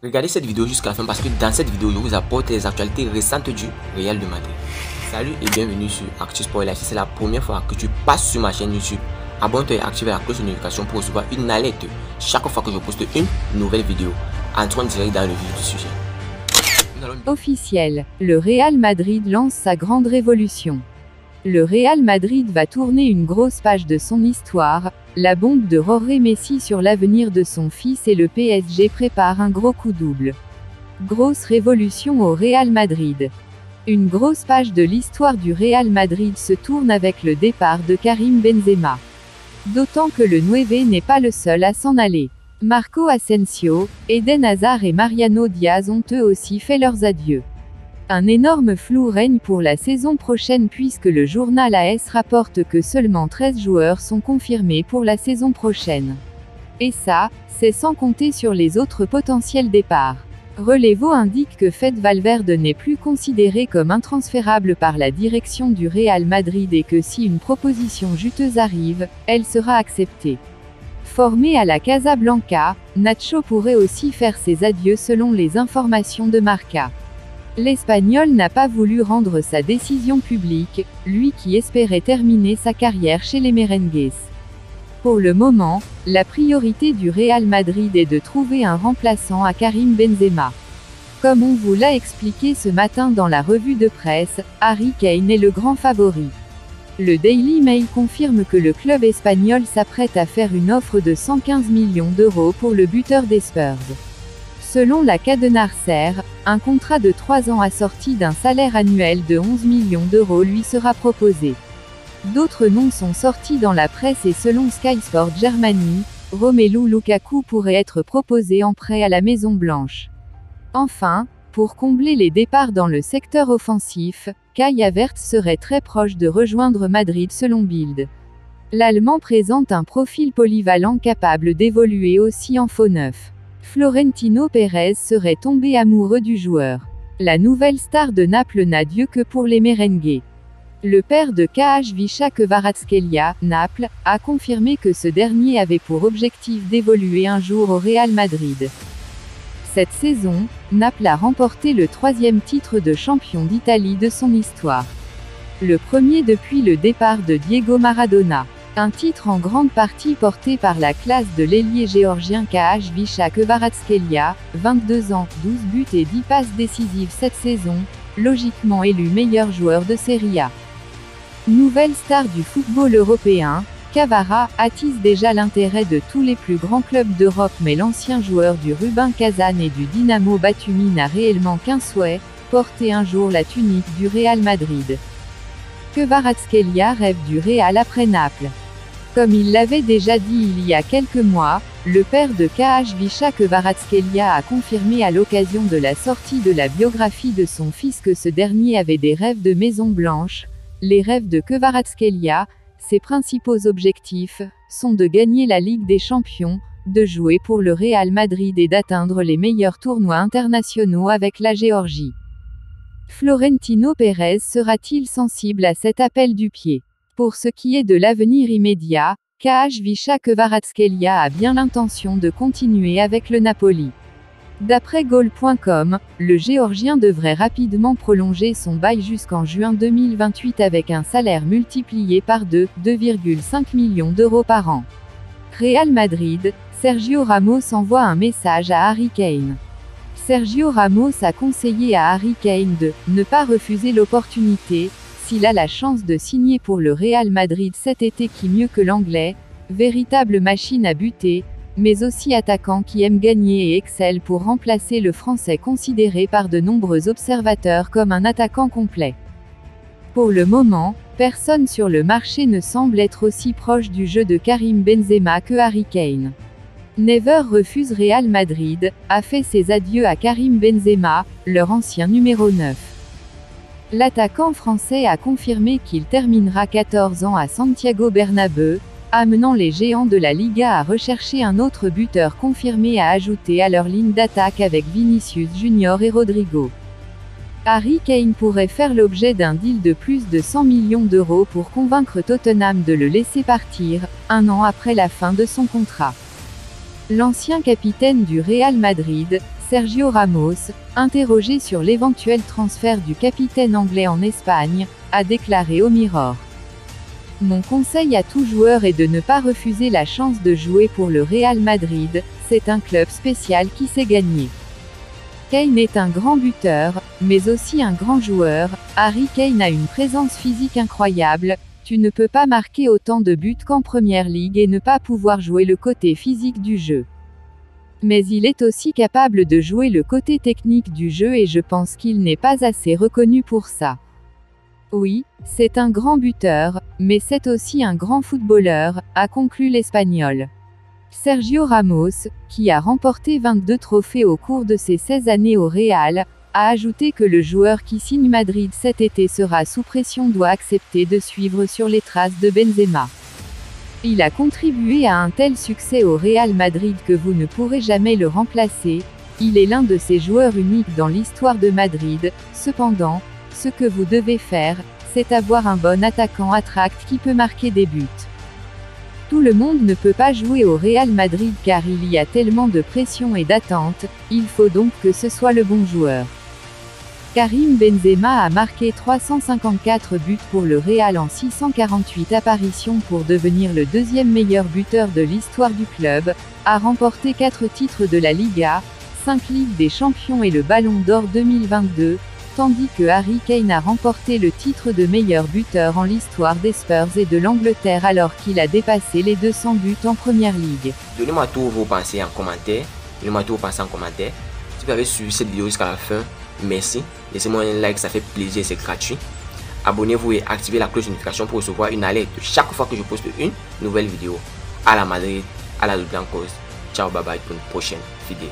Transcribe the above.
Regardez cette vidéo jusqu'à la fin parce que dans cette vidéo, je vous apporte les actualités récentes du Real de Madrid. Salut et bienvenue sur Actu Sport Live. Si c'est la première fois que tu passes sur ma chaîne YouTube, abonne-toi et active la cloche de notification pour recevoir une alerte chaque fois que je poste une nouvelle vidéo. Entrons direct dans le vif du sujet. Officiel, le Real Madrid lance sa grande révolution. Le Real Madrid va tourner une grosse page de son histoire, la bombe de Jorge Messi sur l'avenir de son fils et le PSG prépare un gros coup double. Grosse révolution au Real Madrid. Une grosse page de l'histoire du Real Madrid se tourne avec le départ de Karim Benzema. D'autant que le Nueve n'est pas le seul à s'en aller. Marco Asensio, Eden Hazard et Mariano Diaz ont eux aussi fait leurs adieux. Un énorme flou règne pour la saison prochaine puisque le journal AS rapporte que seulement 13 joueurs sont confirmés pour la saison prochaine. Et ça, c'est sans compter sur les autres potentiels départs. Relevo indique que Fede Valverde n'est plus considéré comme intransférable par la direction du Real Madrid et que si une proposition juteuse arrive, elle sera acceptée. Formé à la Casablanca, Nacho pourrait aussi faire ses adieux selon les informations de Marca. L'Espagnol n'a pas voulu rendre sa décision publique, lui qui espérait terminer sa carrière chez les Merengues. Pour le moment, la priorité du Real Madrid est de trouver un remplaçant à Karim Benzema. Comme on vous l'a expliqué ce matin dans la revue de presse, Harry Kane est le grand favori. Le Daily Mail confirme que le club espagnol s'apprête à faire une offre de 115 millions d'euros pour le buteur des Spurs. Selon la Cadena Ser, un contrat de 3 ans assorti d'un salaire annuel de 11 millions d'euros lui sera proposé. D'autres noms sont sortis dans la presse et selon Sky Sport Germany, Romelu Lukaku pourrait être proposé en prêt à la Maison Blanche. Enfin, pour combler les départs dans le secteur offensif, Kai Havertz serait très proche de rejoindre Madrid selon Bild. L'Allemand présente un profil polyvalent capable d'évoluer aussi en faux neuf. Florentino Pérez serait tombé amoureux du joueur. La nouvelle star de Naples n'a Dieu que pour les merengues. Le père de Kvaratskhelia, Kvaratskhelia, Naples, a confirmé que ce dernier avait pour objectif d'évoluer un jour au Real Madrid. Cette saison, Naples a remporté le 3e titre de champion d'Italie de son histoire. Le premier depuis le départ de Diego Maradona. Un titre en grande partie porté par la classe de l'ailier géorgien Kvaratskhelia Kvaratskhelia, 22 ans, 12 buts et 10 passes décisives cette saison, logiquement élu meilleur joueur de Serie A. Nouvelle star du football européen, Kvara attise déjà l'intérêt de tous les plus grands clubs d'Europe mais l'ancien joueur du Rubin Kazan et du Dynamo Batumi n'a réellement qu'un souhait, porter un jour la tunique du Real Madrid. Kvaratskhelia rêve du Real après Naples. Comme il l'avait déjà dit il y a quelques mois, le père de Kvaratskhelia Kvaratskhelia a confirmé à l'occasion de la sortie de la biographie de son fils que ce dernier avait des rêves de Maison Blanche. Les rêves de Kvaratskhelia, ses principaux objectifs, sont de gagner la Ligue des Champions, de jouer pour le Real Madrid et d'atteindre les meilleurs tournois internationaux avec la Géorgie. Florentino Pérez sera-t-il sensible à cet appel du pied? Pour ce qui est de l'avenir immédiat, Kvaratskhelia Kvaratskhelia a bien l'intention de continuer avec le Napoli. D'après Goal.com, le Géorgien devrait rapidement prolonger son bail jusqu'en juin 2028 avec un salaire multiplié par 2,5 millions d'euros par an. Real Madrid, Sergio Ramos envoie un message à Harry Kane. Sergio Ramos a conseillé à Harry Kane de ne pas refuser l'opportunité, s'il a la chance de signer pour le Real Madrid cet été qui mieux que l'anglais, véritable machine à buter, mais aussi attaquant qui aime gagner et excelle pour remplacer le Français considéré par de nombreux observateurs comme un attaquant complet. Pour le moment, personne sur le marché ne semble être aussi proche du jeu de Karim Benzema que Harry Kane. Never refuse Real Madrid, a fait ses adieux à Karim Benzema, leur ancien numéro 9. L'attaquant français a confirmé qu'il terminera 14 ans à Santiago Bernabéu, amenant les géants de la Liga à rechercher un autre buteur confirmé à ajouter à leur ligne d'attaque avec Vinicius Junior et Rodrigo. Harry Kane pourrait faire l'objet d'un deal de plus de 100 millions d'euros pour convaincre Tottenham de le laisser partir, un an après la fin de son contrat. L'ancien capitaine du Real Madrid, Sergio Ramos, interrogé sur l'éventuel transfert du capitaine anglais en Espagne, a déclaré au Mirror. Mon conseil à tout joueur est de ne pas refuser la chance de jouer pour le Real Madrid, c'est un club spécial qui sait gagner. Kane est un grand buteur, mais aussi un grand joueur. Harry Kane a une présence physique incroyable, tu ne peux pas marquer autant de buts qu'en Première Ligue et ne pas pouvoir jouer le côté physique du jeu. Mais il est aussi capable de jouer le côté technique du jeu et je pense qu'il n'est pas assez reconnu pour ça. Oui, c'est un grand buteur, mais c'est aussi un grand footballeur, a conclu l'Espagnol. Sergio Ramos, qui a remporté 22 trophées au cours de ses 16 années au Real, a ajouté que le joueur qui signe Madrid cet été sera sous pression doit accepter de suivre sur les traces de Benzema. Il a contribué à un tel succès au Real Madrid que vous ne pourrez jamais le remplacer, il est l'un de ces joueurs uniques dans l'histoire de Madrid. Cependant, ce que vous devez faire, c'est avoir un bon attaquant à tract qui peut marquer des buts. Tout le monde ne peut pas jouer au Real Madrid car il y a tellement de pression et d'attente, il faut donc que ce soit le bon joueur. Karim Benzema a marqué 354 buts pour le Real en 648 apparitions pour devenir le deuxième meilleur buteur de l'histoire du club, a remporté 4 titres de la Liga, 5 Ligues des Champions et le Ballon d'Or 2022, tandis que Harry Kane a remporté le titre de meilleur buteur en l'histoire des Spurs et de l'Angleterre alors qu'il a dépassé les 200 buts en Première Ligue. Donnez-moi tous vos pensées en commentaire. Si vous avez suivi cette vidéo jusqu'à la fin, merci. Laissez-moi un like, ça fait plaisir, c'est gratuit. Abonnez-vous et activez la cloche de notification pour recevoir une alerte chaque fois que je poste une nouvelle vidéo. À la Madrid, à la Blancos. Ciao, bye bye pour une prochaine vidéo.